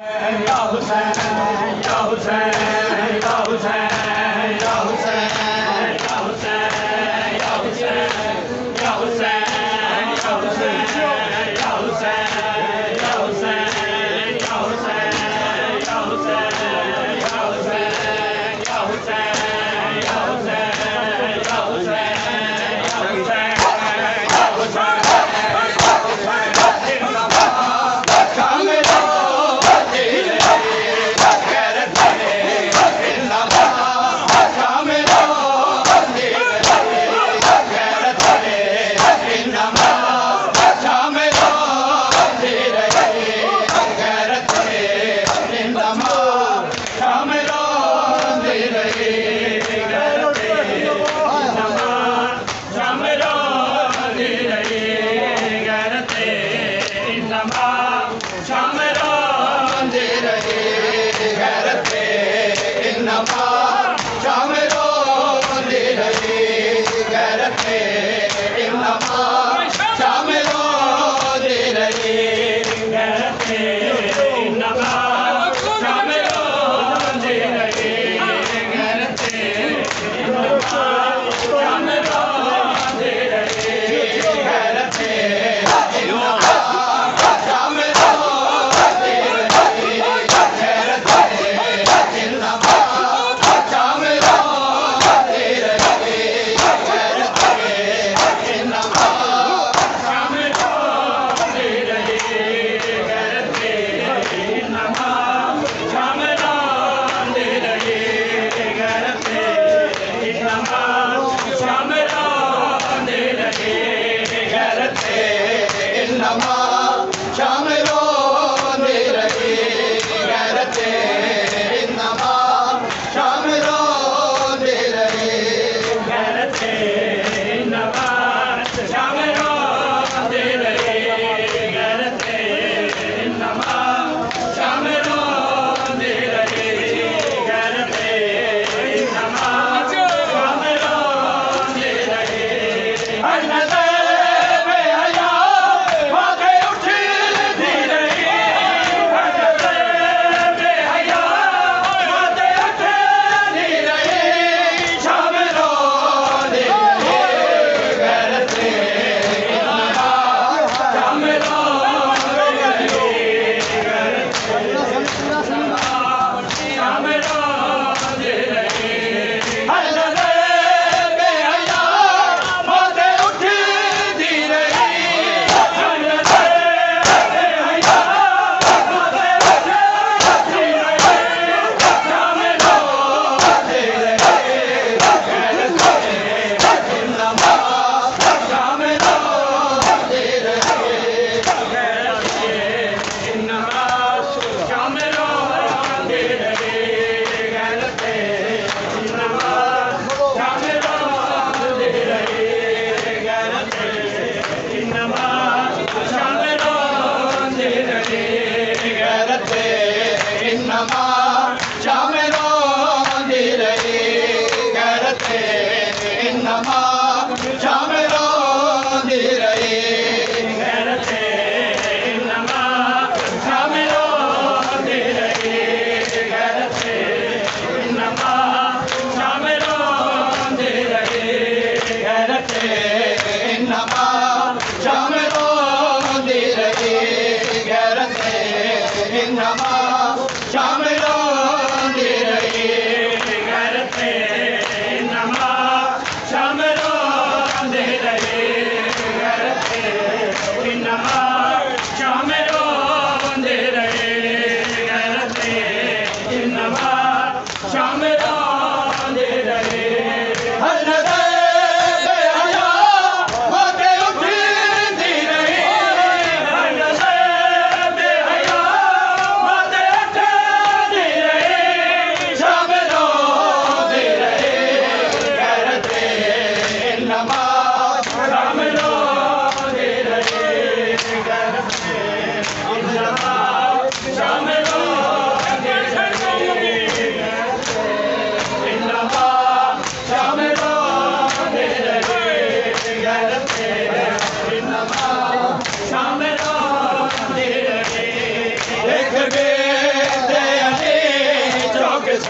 या हुसैन या हुसैन या हुसैन या हुसैन या हुसैन या हुसैन या हुसैन या हुसैन या हुसैन या हुसैन या हुसैन या हुसैन या हुसैन या हुसैन या हुसैन या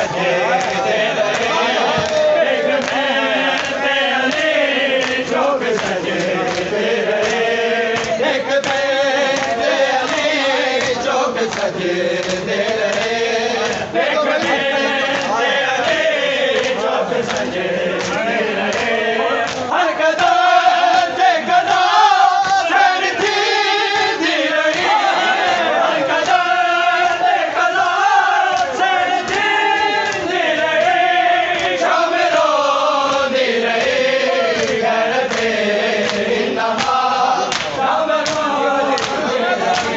सजे दे रहे देखते अली चौक सजे दे रहे देखते अली चौक सजे दे रहे देखते अली चौक सजे दे रहे हर कदम से कदम चढ़ती दी रही हर कदम से कदम चढ़ती दी रही शाम रोती रही घर पे नमाज शाम रोती रही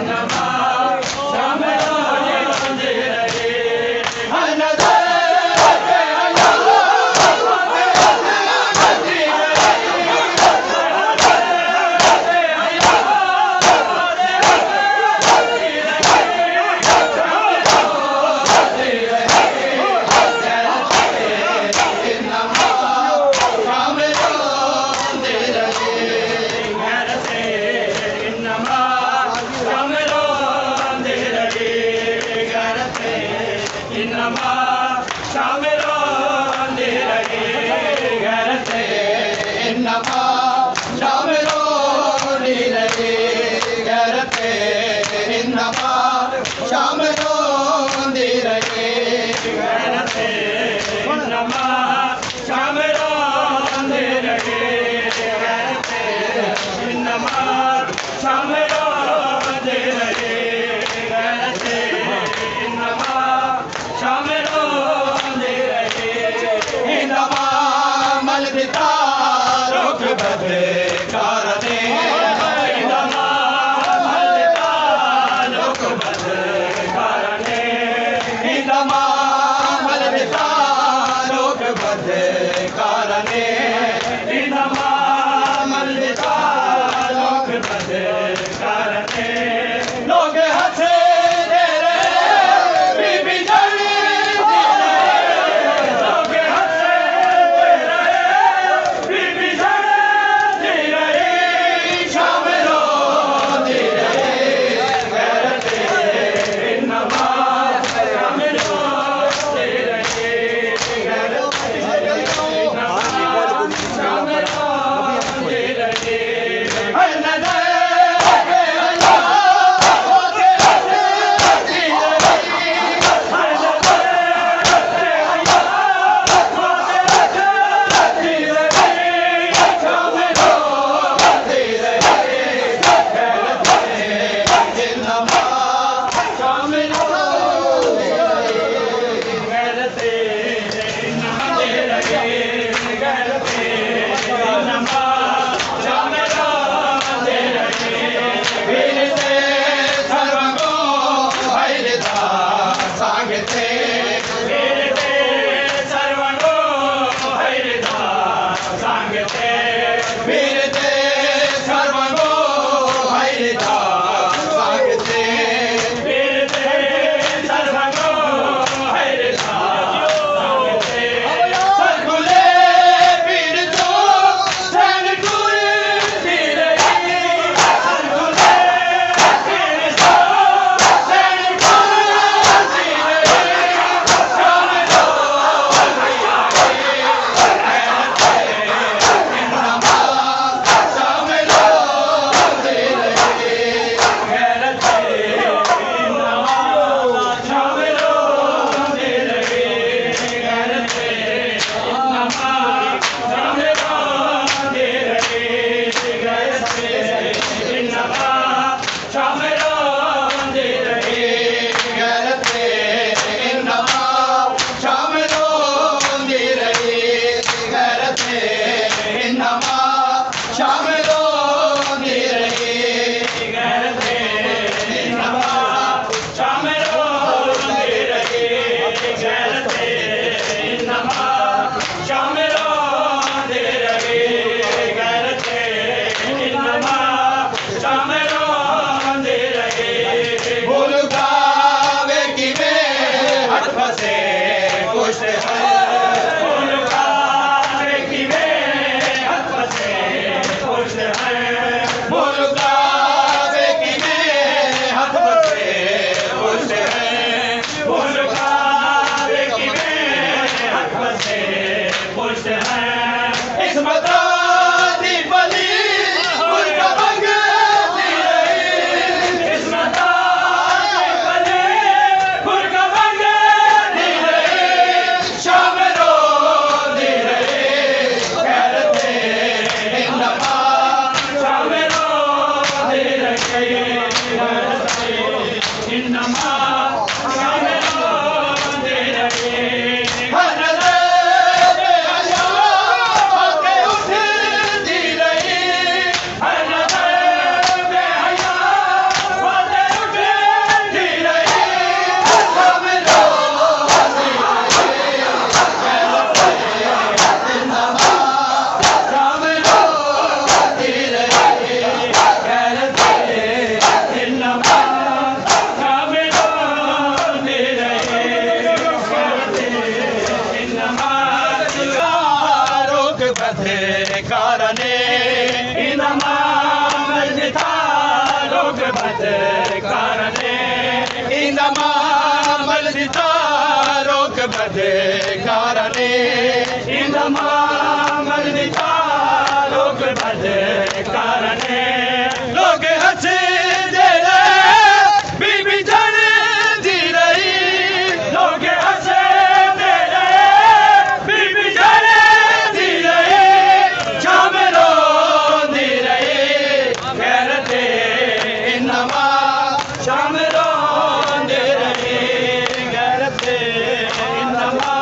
नमाज शाम रोती रही हर नजर शाम रोंदी रही घर से नमाज शाम रोंदी रही घर से नमाज शाम रोंदी रही घर से नमाज शाम रोंदी रही नमाज मल दिता रुख बदे कार दे नमाज मल दिता रुख बदे कारणे इंदा मामल दिता रोक बदे कारणे इंदा मामल दिता रोक बदे कारणे लोग हंसे दे बीबी जन दी रही लोग हंसे दे बीबी जन दी रही शाम रोंदी रही गैरते इनमा शाम रोंदे रहे गैरते इनमा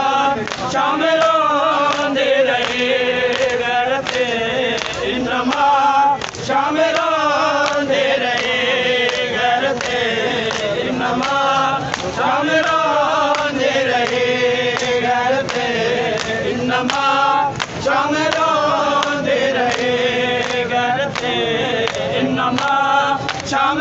शाम रोंदे रहे गैरते इनमा शाम रोंदे रहे गैरते इनमा शाम रोंदे रहे गैरते इनमा शाम रोंदे रहे गैरते इनमा शाम